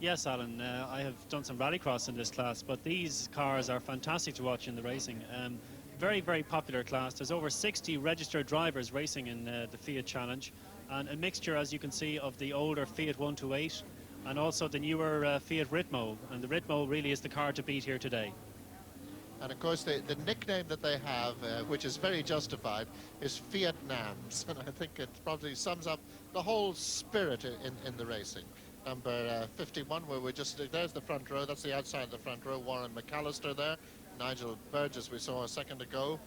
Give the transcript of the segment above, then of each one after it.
Yes, Alan, I have done some rallycross in this class, but these cars are fantastic to watch in the racing. Very, very popular class. There's over 60 registered drivers racing in the Fiat Challenge, and a mixture, as you can see, of the older Fiat 128 and also the newer Fiat Ritmo. And the Ritmo really is the car to beat here today. And of course, the nickname that they have, which is very justified, is Fiat Nams. And I think it probably sums up the whole spirit in the racing. Number 51, where we're just, there's the front row, that's the outside of the front row, Warren McAllister there, Nigel Burgess we saw a second ago,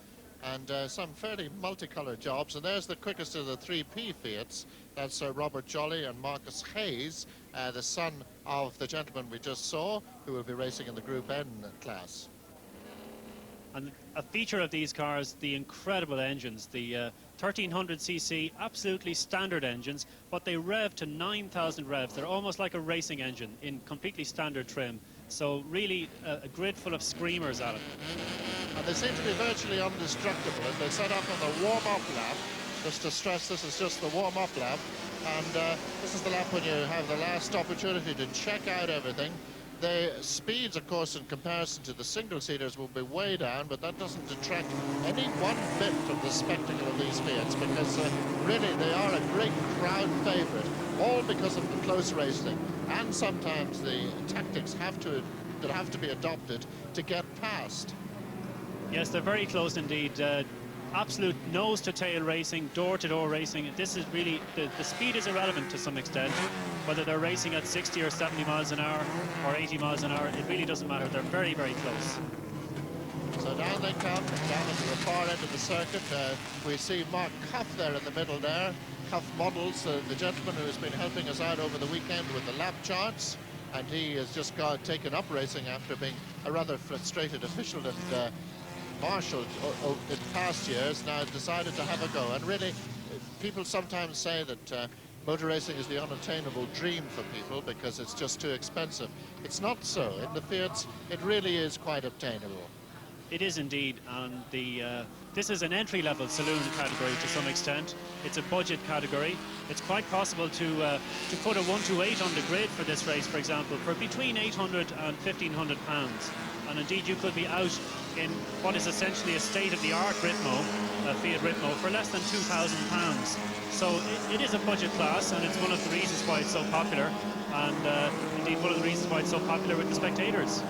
and some fairly multicolored jobs. And there's the quickest of the 3P Fiats, that's Robert Jolly and Marcus Hayes, the son of the gentleman we just saw, who will be racing in the Group N class. And a feature of these cars, the incredible engines, the 1300cc, absolutely standard engines, but they rev to 9,000 revs. They're almost like a racing engine in completely standard trim. So really a grid full of screamers at it. And they seem to be virtually indestructible as they set up on the warm-up lap. Just to stress, this is just the warm-up lap. And this is the lap when you have the last opportunity to check out everything. The speeds, of course, in comparison to the single-seaters will be way down, but that doesn't detract any one bit from the spectacle of these Fiats, because really they are a great crowd favourite, all because of the close racing, and sometimes the tactics that have to be adopted to get past. Yes, they're very close indeed. Absolute nose-to-tail racing, door-to-door racing. This is really, the speed is irrelevant to some extent. Whether they're racing at 60 or 70 miles an hour or 80 miles an hour, it really doesn't matter. They're very, very close. So down they come, down into the far end of the circuit. We see Mark Cuff there in the middle there. Cuff Models, the gentleman who has been helping us out over the weekend with the lap charts. And he has just taken up racing after being a rather frustrated official and marshal in past years. Now decided to have a go. And really, people sometimes say that motor racing is the unattainable dream for people because it's just too expensive. It's not so. In the Fiats, it really is quite obtainable. It is indeed, and this is an entry-level saloon category to some extent. It's a budget category. It's quite possible to put a 128 on the grid for this race, for example, for between 800 and 1,500 pounds. And indeed, you could be out in what is essentially a state-of-the-art Ritmo, a Fiat Ritmo, for less than 2,000 pounds. So it is a budget class, and it's one of the reasons why it's so popular, and indeed one of the reasons why it's so popular with the spectators.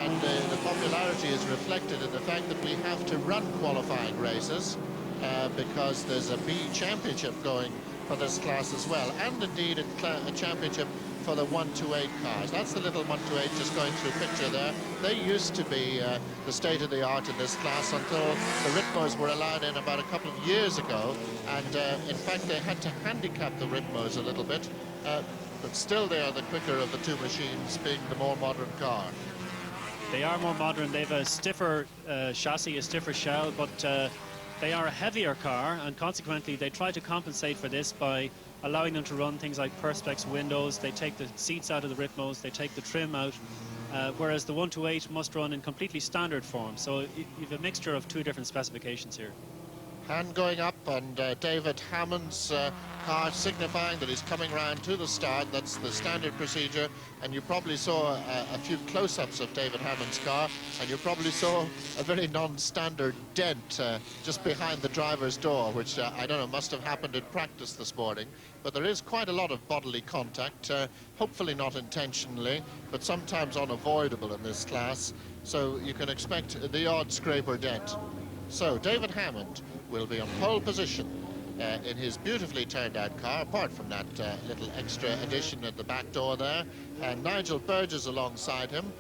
And the popularity is reflected in the fact that we have to run qualifying races because there's a B championship going for this class as well, and indeed a championship for the 128 cars. That's the little 128 just going through picture there. They used to be the state-of-the-art in this class until the Ritmos were allowed in about a couple of years ago, and in fact they had to handicap the Ritmos a little bit, but still they are the quicker of the two machines, being the more modern car. They are more modern. They have a stiffer chassis, a stiffer shell, but they are a heavier car, and consequently they try to compensate for this by allowing them to run things like Perspex windows. They take the seats out of the Ritmos, they take the trim out, whereas the 128 must run in completely standard form. So you have a mixture of two different specifications here. Hand going up, and David Hammond's car signifying that he's coming round to the start. That's the standard procedure, and you probably saw a few close-ups of David Hammond's car, and you probably saw a very non-standard dent just behind the driver's door, which I don't know, must have happened in practice this morning. But there is quite a lot of bodily contact, hopefully not intentionally, but sometimes unavoidable in this class, so you can expect the odd scrape or dent. So David Hammond will be on pole position in his beautifully turned out car, apart from that little extra addition at the back door there. And Nigel Burgess alongside him.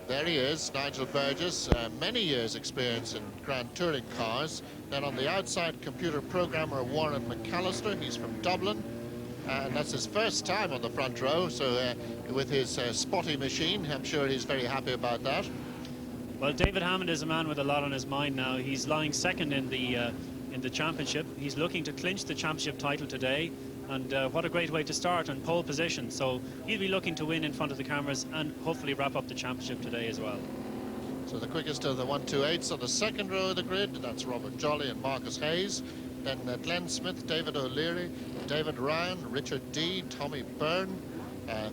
There he is, Nigel Burgess, many years experience in Grand Touring cars. Then on the outside, computer programmer Warren McAllister, he's from Dublin. And that's his first time on the front row, so with his spotty machine, I'm sure he's very happy about that. Well, David Hammond is a man with a lot on his mind now. He's lying second in the championship. He's looking to clinch the championship title today, and what a great way to start on pole position. So he'll be looking to win in front of the cameras and hopefully wrap up the championship today as well. So the quickest of the 128s on the second row of the grid, that's Robert Jolly and Marcus Hayes. Then Glenn Smith, David O'Leary, David Ryan, Richard D, Tommy Byrne,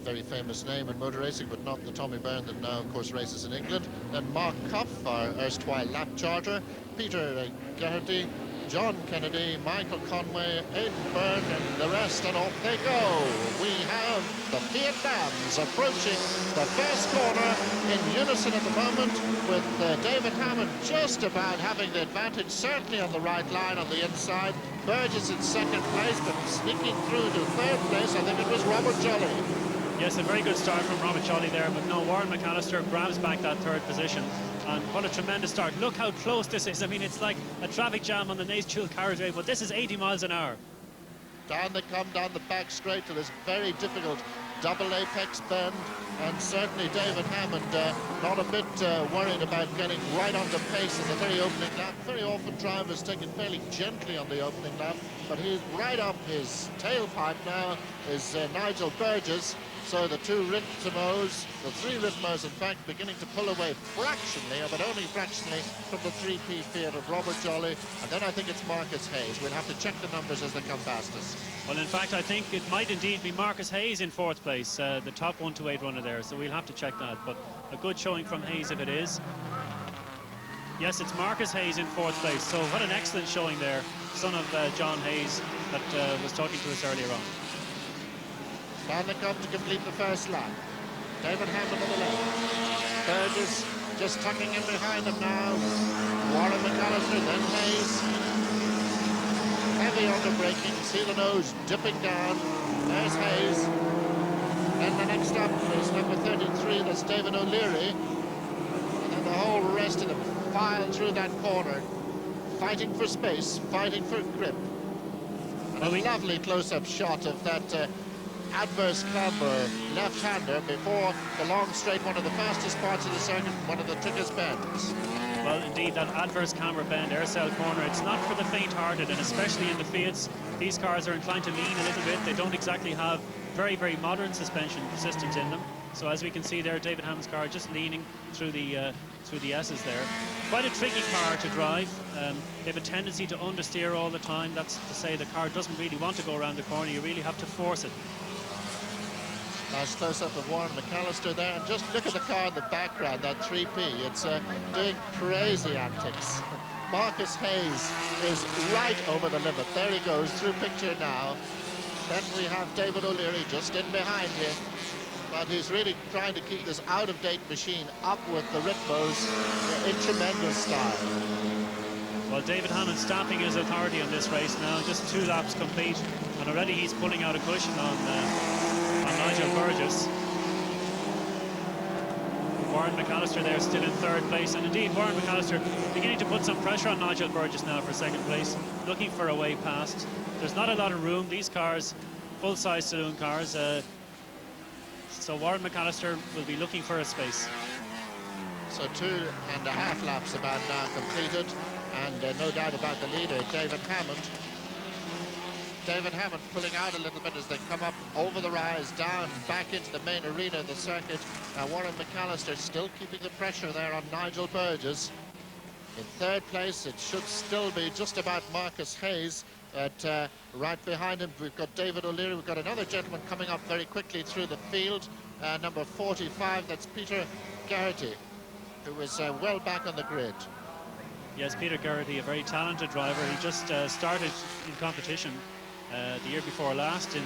very famous name in motor racing, but not the Tommy Byrne that now, of course, races in England. Then Mark Cuff, our erstwhile lap charger, Peter Geraghty, John Kennedy, Michael Conway, Aidan Byrne, and the rest, and off they go. We have the Fiat Lambs approaching the first corner in unison at the moment, with David Hammond just about having the advantage, certainly on the right line on the inside. Burgess in second place, but sneaking through to third place, I think it was Robert Jolly. Yes, a very good start from Robert Jolly there, but no, Warren McAllister grabs back that third position. And what a tremendous start. Look how close this is. I mean, it's like a traffic jam on the Nace-Chule carriageway, but this is 80 miles an hour. Down they come, down the back straight to this very difficult double apex bend, and certainly David Hammond not a bit worried about getting right onto pace in the very opening lap. Very often drivers take it fairly gently on the opening lap, but he's right up his tailpipe now is Nigel Burgess. So the two Ritmos, the three Ritmos in fact, beginning to pull away fractionally, but only fractionally, from the 3P Fiat of Robert Jolly. And then I think it's Marcus Hayes. We'll have to check the numbers as they come past us. Well, in fact, I think it might indeed be Marcus Hayes in fourth place, the top 128 runner there. So we'll have to check that. But a good showing from Hayes if it is. Yes, it's Marcus Hayes in fourth place. So what an excellent showing there, son of John Hayes that was talking to us earlier on. Down they come to complete the first lap. David Hammond on the left. Burgess just tucking in behind them now. Warren McAllister, then Hayes. Heavy on the braking. See the nose dipping down. There's Hayes. Then the next up is number 33. That's David O'Leary. And then the whole rest of them file through that corner, fighting for space, fighting for grip. And a lovely close-up shot of that adverse camber left-hander before the long straight, one of the fastest parts of the circuit, one of the trickiest bends. Well, indeed, that adverse camber bend, air-cell corner, it's not for the faint-hearted, and especially in the Fiats, these cars are inclined to lean a little bit. They don't exactly have very, very modern suspension systems in them. So as we can see there, David Hammond's car just leaning through the S's there. Quite a tricky car to drive. They have a tendency to understeer all the time. That's to say the car doesn't really want to go around the corner. You really have to force it. Nice close-up of Warren McAllister there, and just look at the car in the background, that 3P. It's doing crazy antics. Marcus Hayes is right over the limit. There he goes, through picture now. Then we have David O'Leary just in behind him, but he's really trying to keep this out-of-date machine up with the Ritmos in tremendous style. Well, David Hammond stamping his authority on this race now, just 2 laps complete, and already he's pulling out a cushion on Nigel Burgess. Warren McAllister there still in third place, and indeed Warren McAllister beginning to put some pressure on Nigel Burgess now for second place, looking for a way past. There's not a lot of room. These cars, full-size saloon cars, so Warren McAllister will be looking for a space. So 2.5 laps about now completed, and no doubt about the leader, David Hammond. David Hammond pulling out a little bit as they come up over the rise, down, back into the main arena of the circuit. Warren McAllister still keeping the pressure there on Nigel Burgess. In third place, it should still be just about Marcus Hayes. Right behind him, we've got David O'Leary. We've got another gentleman coming up very quickly through the field, number 45. That's Peter Geraghty, who is well back on the grid. Yes, Peter Geraghty, a very talented driver. He just started in competition the year before last in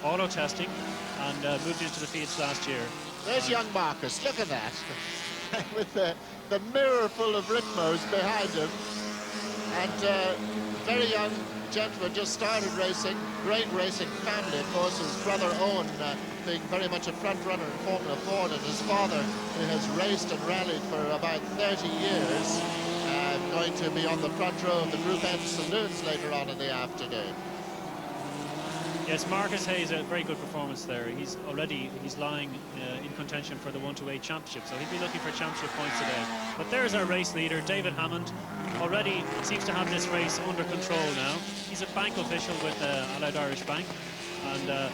auto testing, and moved into the Fiats last year. There's young Marcus, look at that. With the mirror full of Ritmos behind him. And very young gentleman, just started racing. Great racing family, of course. His brother Owen being very much a front runner in Formula Ford, and his father, who has raced and rallied for about 30 years, going to be on the front row of the Group N saloons later on in the afternoon. Yes, Marcus Hayes, a very good performance there. He's lying in contention for the 128 championship, so he'll be looking for championship points today. But there's our race leader, David Hammond. Already seems to have this race under control now. He's a bank official with Allied Irish Bank, and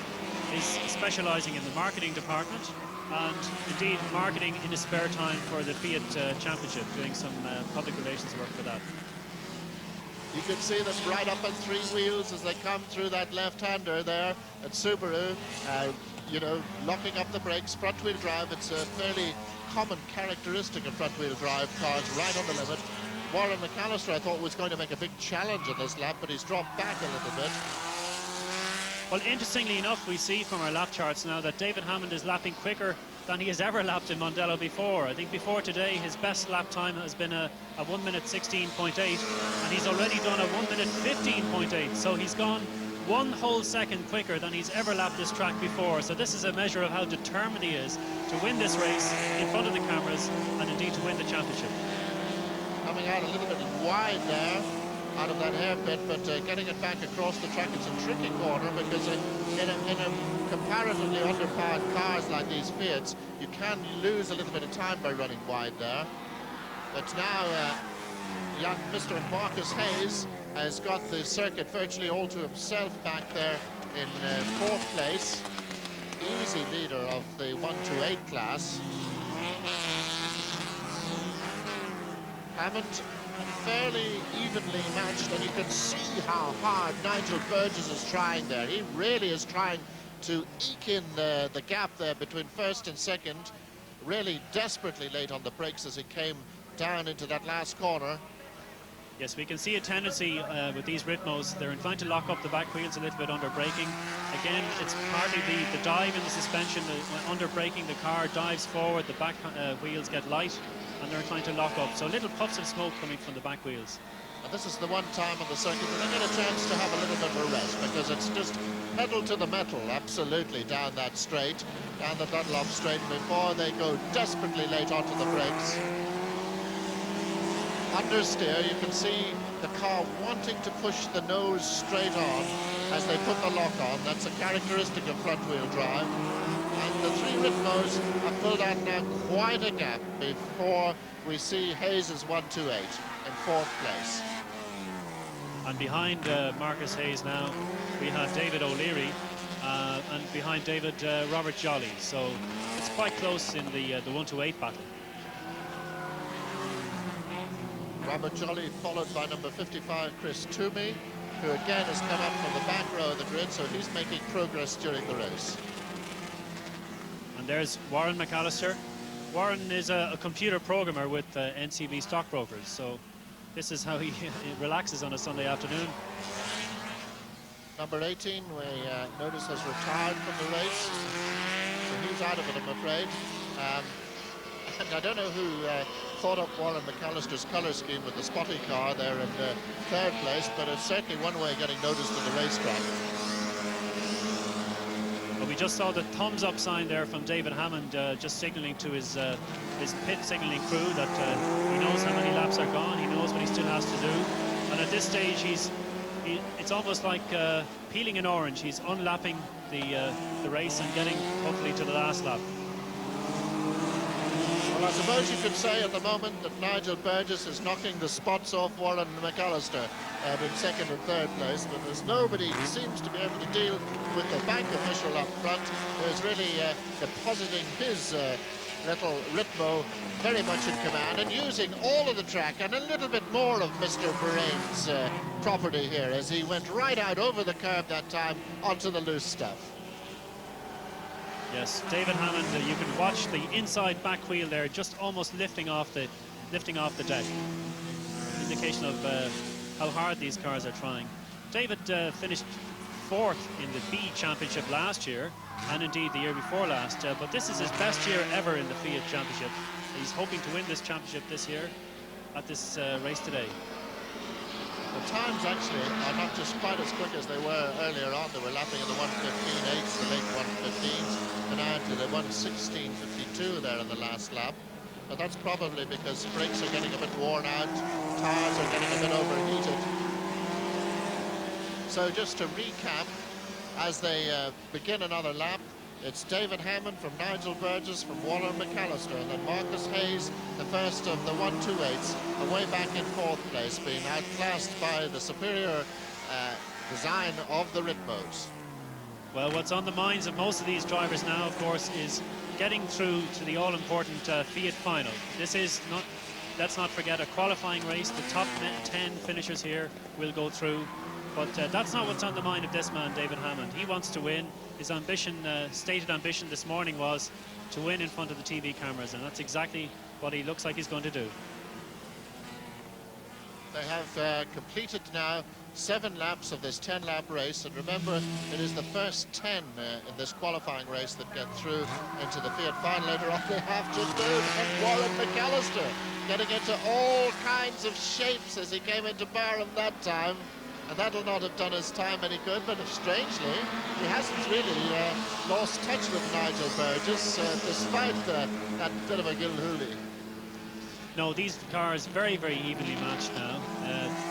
he's specialising in the marketing department, and indeed marketing in his spare time for the Fiat Championship, doing some public relations work for that. You can see them right up on 3 wheels as they come through that left-hander there at Subaru. you know, locking up the brakes, front-wheel drive. It's a fairly common characteristic of front-wheel drive cars, right on the limit. Warren McAllister, I thought, was going to make a big challenge on this lap, but he's dropped back a little bit. Well, interestingly enough, we see from our lap charts now that David Hammond is lapping quicker than he has ever lapped in Mondello before. I think before today, his best lap time has been a 1 minute 16.8, and he's already done a 1 minute 15.8. So he's gone 1 whole second quicker than he's ever lapped this track before. So this is a measure of how determined he is to win this race in front of the cameras and indeed to win the championship. Coming out a little bit wide there, out of that hairpin, but getting it back across the track, it's a tricky corner because in a comparatively underpowered cars like these Fiats, you can lose a little bit of time by running wide there. But now young Mr. Marcus Hayes has got the circuit virtually all to himself back there in 4th place. Easy leader of the 128 class. Hammond fairly evenly matched, and you can see how hard Nigel Burgess is trying there. He really is trying to eke in the gap there between first and second, really desperately late on the brakes as he came down into that last corner. Yes, we can see a tendency with these Ritmos. They're inclined to lock up the back wheels a little bit under braking. Again, it's partly the dive in the suspension. Under braking, the car dives forward, the back wheels get light, and they're inclined to lock up. So little puffs of smoke coming from the back wheels. And this is the one time on the circuit that they get a chance to have a little bit of a rest, because it's just pedal to the metal, absolutely, down that straight, down the Dunlop straight, before they go desperately late onto the brakes. Understeer, you can see the car wanting to push the nose straight on as they put the lock on. That's a characteristic of front-wheel drive. And the 3 Ritmos have pulled out now quite a gap before we see Hayes' 128 in 4th place. And behind Marcus Hayes now, we have David O'Leary, and behind David, Robert Jolly. So it's quite close in the 128 battle. Robert Jolly followed by number 55, Chris Toomey, who again has come up from the back row of the grid, so he's making progress during the race. And there's Warren McAllister. Warren is a computer programmer with NCB Stockbrokers, so this is how he relaxes on a Sunday afternoon. Number 18, we notice, has retired from the race, so he's out of it, I'm afraid. And I don't know who thought up Warren McAllister's colour scheme with the spotty car there in 3rd place, but it's certainly one way of getting noticed at the racetrack. Well, we just saw the thumbs up sign there from David Hammond, just signalling to his pit signalling crew that he knows how many laps are gone, he knows what he still has to do, and at this stage it's almost like peeling an orange. He's unlapping the race and getting hopefully to the last lap. Well, I suppose you could say at the moment that Nigel Burgess is knocking the spots off Warren McAllister in 2nd and 3rd place, but there's nobody who seems to be able to deal with the bank official up front, who is really depositing his little Ritmo very much in command and using all of the track and a little bit more of Mr. Bahrain's property here, as he went right out over the curb that time onto the loose stuff. Yes, David Hammond, you can watch the inside back wheel there, just almost lifting off the deck. Indication of how hard these cars are trying. David finished 4th in the B Championship last year, and indeed the year before last, but this is his best year ever in the Fiat Championship. He's hoping to win this championship this year at this race today. The times actually are not just quite as quick as they were earlier on. They were lapping in the 1:15.8s, the late 1:15s, and now to the 1:16.52 there in the last lap. But that's probably because brakes are getting a bit worn out, tires are getting a bit overheated. So just to recap, as they begin another lap, it's David Hammond from Nigel Burgess from Warren McAllister, and then Marcus Hayes, the first of the 128s, away back in 4th place, being outclassed by the superior design of the Ritmos. Well, what's on the minds of most of these drivers now, of course, is getting through to the all-important Fiat final. This is not, let's not forget, a qualifying race. The top 10 finishers here will go through. But that's not what's on the mind of this man, David Hammond. He wants to win. His ambition, stated ambition this morning, was to win in front of the TV cameras, and that's exactly what he looks like he's going to do. They have completed now 7 laps of this 10-lap race, and remember, it is the first 10 in this qualifying race that get through into the Fiat final. Later on, they have just and Warren McAllister getting into all kinds of shapes as he came into Barham that time, and that'll not have done his time any good, but strangely, he hasn't really lost touch with Nigel Burgess, despite that bit of a Gilhooly. No, these cars very, very evenly matched now.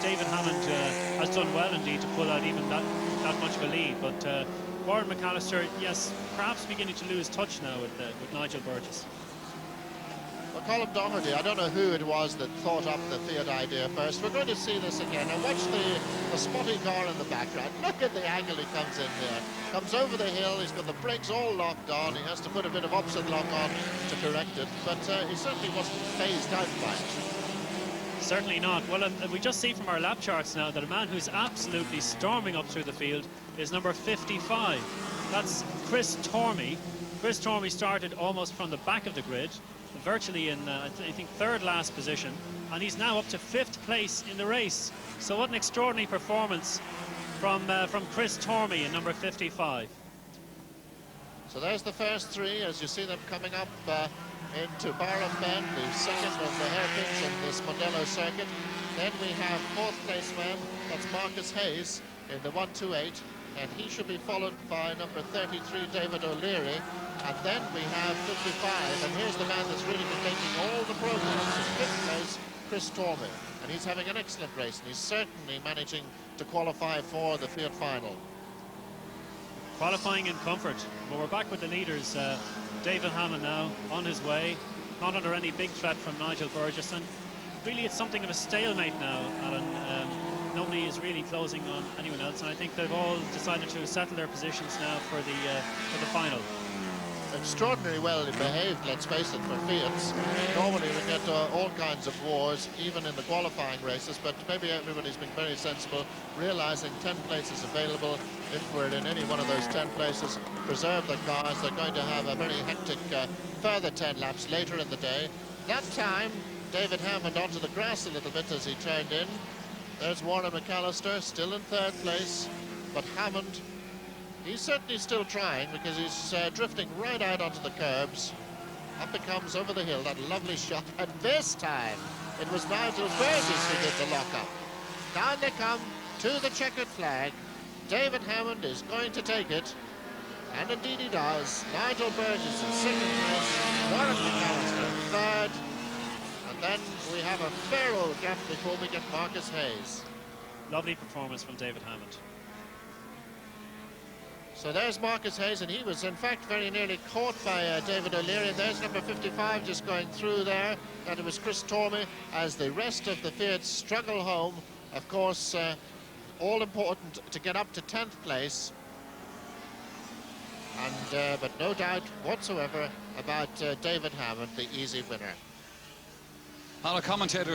David Hammond has done well indeed to pull out even that much of a lead, but Warren McAllister, yes, perhaps beginning to lose touch now with Nigel Burgess. Well, Colin Doherty, I don't know who it was that thought up the Fiat idea first. We're going to see this again. Now watch the spotty car in the background. Look at the angle he comes in there. Comes over the hill, he's got the brakes all locked on. He has to put a bit of opposite lock on to correct it, but he certainly wasn't phased out by it. Certainly not. Well, we just see from our lap charts now that a man who's absolutely storming up through the field is number 55. That's Chris Tormey. Chris Tormey started almost from the back of the grid, virtually in, I think, third last position, and he's now up to 5th place in the race. So what an extraordinary performance from Chris Tormey in number 55. So there's the first 3 as you see them coming up into Barham Bend, the second of the hairpins in this Mondello circuit. Then we have 4th place man, that's Marcus Hayes in the 128, and he should be followed by number 33, David O'Leary. And then we have 55, and here's the man that's really been making all the progress. In 5th place, Chris Tormey, and he's having an excellent race, and he's certainly managing to qualify for the Fiat final. Qualifying in comfort, but we're back with the leaders. David Hammond now on his way, not under any big threat from Nigel Burgess, and really it's something of a stalemate now, Alan. Nobody is really closing on anyone else, and I think they've all decided to settle their positions now for the final. Extraordinarily well behaved, let's face it, for Fiats. Normally we get all kinds of wars, even in the qualifying races, but maybe everybody's been very sensible, realizing 10 places available. If we're in any one of those 10 places, preserve the cars. They're going to have a very hectic further 10 laps later in the day. That time, David Hammond onto the grass a little bit as he turned in. There's Warren McAllister, still in 3rd place, but Hammond, he's certainly still trying because he's drifting right out onto the curbs. Up it comes over the hill, that lovely shot. And this time, it was Nigel Burgess who did the lock-up. Down they come to the checkered flag. David Hammond is going to take it. And indeed he does. Nigel Burgess in 2nd place. Warren McAllister 3rd. And then we have a fair old gap before we get Marcus Hayes. Lovely performance from David Hammond. So there's Marcus Hayes, and he was in fact very nearly caught by David O'Leary. There's number 55 just going through there, and it was Chris Tormey as the rest of the Fiat struggle home. Of course, all important to get up to 10th place, and but no doubt whatsoever about David Hammond, the easy winner. Our commentator